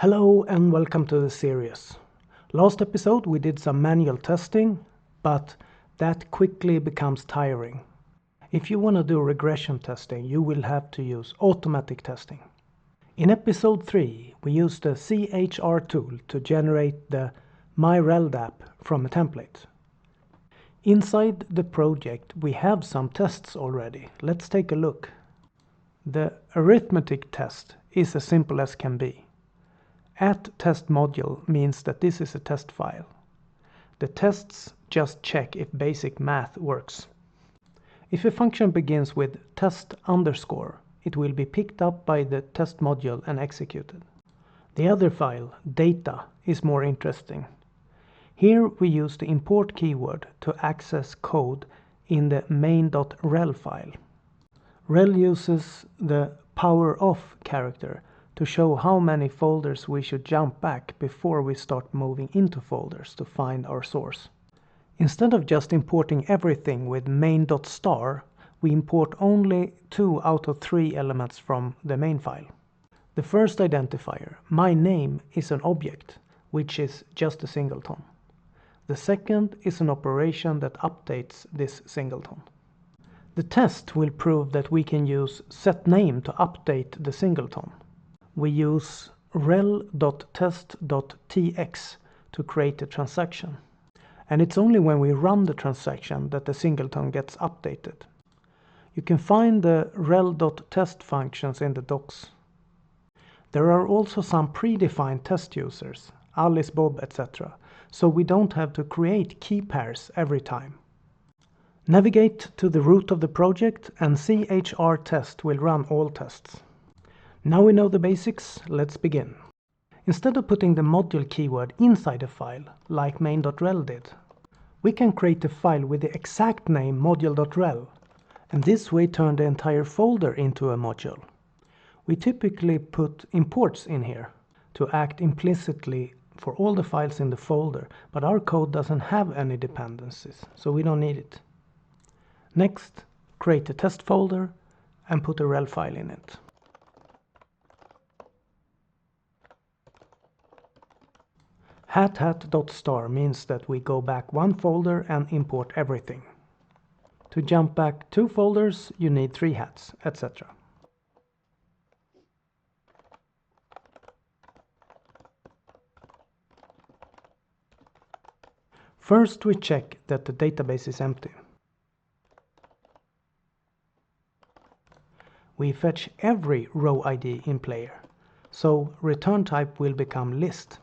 Hello and welcome to the series. Last episode we did some manual testing, but that quickly becomes tiring. If you want to do regression testing, you will have to use automatic testing. In episode 3 we used the CHR tool to generate the Rell app from a template. Inside the project we have some tests already. Let's take a look. The arithmetic test is as simple as can be. @test module means that this is a test file. The tests just check if basic math works. If a function begins with test underscore, it will be picked up by the test module and executed. The other file, data, is more interesting. Here we use the import keyword to access code in the main.rel file. Rell uses the power off character to show how many folders we should jump back before we start moving into folders to find our source. Instead of just importing everything with main.star, we import only 2 out of 3 elements from the main file. The first identifier, my name, is an object, which is just a singleton. The second is an operation that updates this singleton. The test will prove that we can use setName to update the singleton. We use rel.test.tx to create a transaction. And it's only when we run the transaction that the singleton gets updated. You can find the rel.test functions in the docs. There are also some predefined test users, Alice, Bob, etc. So we don't have to create key pairs every time. Navigate to the root of the project and CHR test will run all tests. Now we know the basics, let's begin. Instead of putting the module keyword inside a file, like main.rel did, we can create a file with the exact name module.rel, and this way turn the entire folder into a module. We typically put imports in here to act implicitly for all the files in the folder, but our code doesn't have any dependencies, so we don't need it. Next, create a test folder and put a rel file in it. #star means that we go back 1 folder and import everything. To jump back 2 folders, you need 3 hats, etc. First, we check that the database is empty. We fetch every row ID in player, so return type will become list.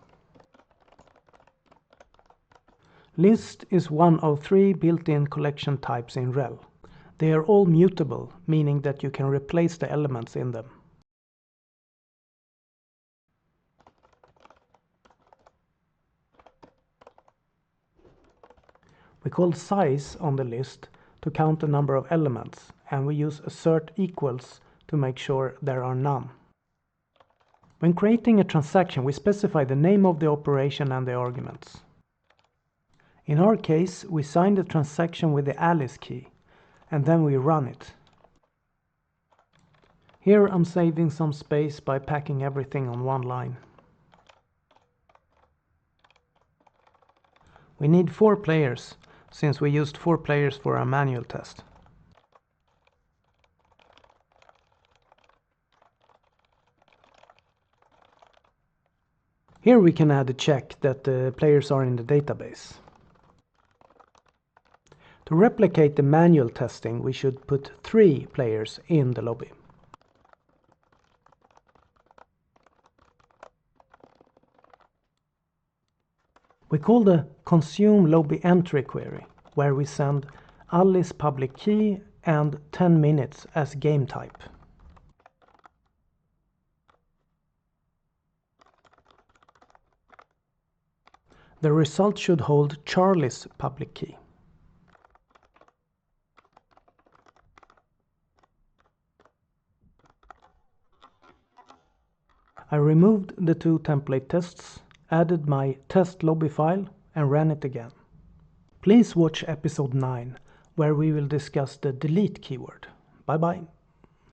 List is one of 3 built-in collection types in Rell. They are all mutable, meaning that you can replace the elements in them. We call size on the list to count the number of elements, and we use assert equals to make sure there are none. When creating a transaction, we specify the name of the operation and the arguments. In our case, we sign the transaction with the Alice key, and then we run it. Here I'm saving some space by packing everything on 1 line. We need 4 players, since we used 4 players for our manual test. Here we can add a check that the players are in the database. To replicate the manual testing, we should put 3 players in the lobby. We call the consume lobby entry query, where we send Alice public key and 10 minutes as game type. The result should hold Charlie's public key. I removed the 2 template tests, added my test lobby file and ran it again. Please watch episode 9, where we will discuss the delete keyword. Bye bye.